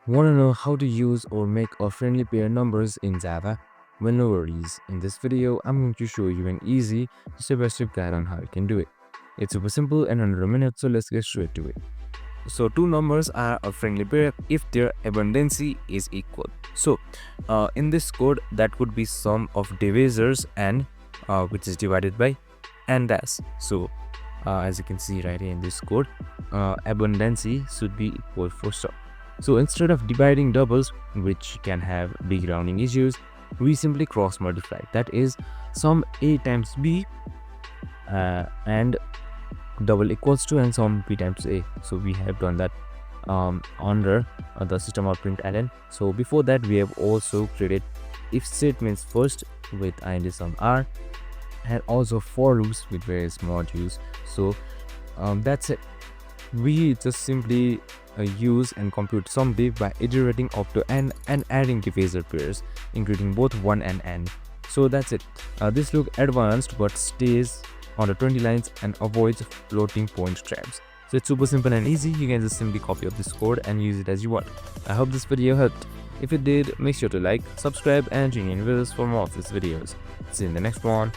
Want to know how to use or make a friendly pair numbers in Java? Well, no worries. In this video, I'm going to show you an easy step-by-step guide on how you can do it. It's super simple and under a minute, so let's get straight to it. So two numbers are a friendly pair if their abundancy is equal. So in this code, that would be sum of divisors and which is divided by and dash. So as you can see right here in this code, abundancy should be equal for stop. So instead of dividing doubles, which can have big rounding issues, we simply cross multiply. That is sum a times b and double equals to and sum b times a. So we have done that under the system out println. So before that, we have also created if statements first with int sum r and also for loops with various modules. So that's it. We just simply use and compute sum b by iterating up to n and adding divisor pairs, including both 1 and n. So that's it. This looks advanced but stays on the 20 lines and avoids floating point traps. So it's super simple and easy. You can just simply copy up this code and use it as you want. I hope this video helped. If it did, make sure to like, subscribe and tune in with us for more of these videos. See you in the next one.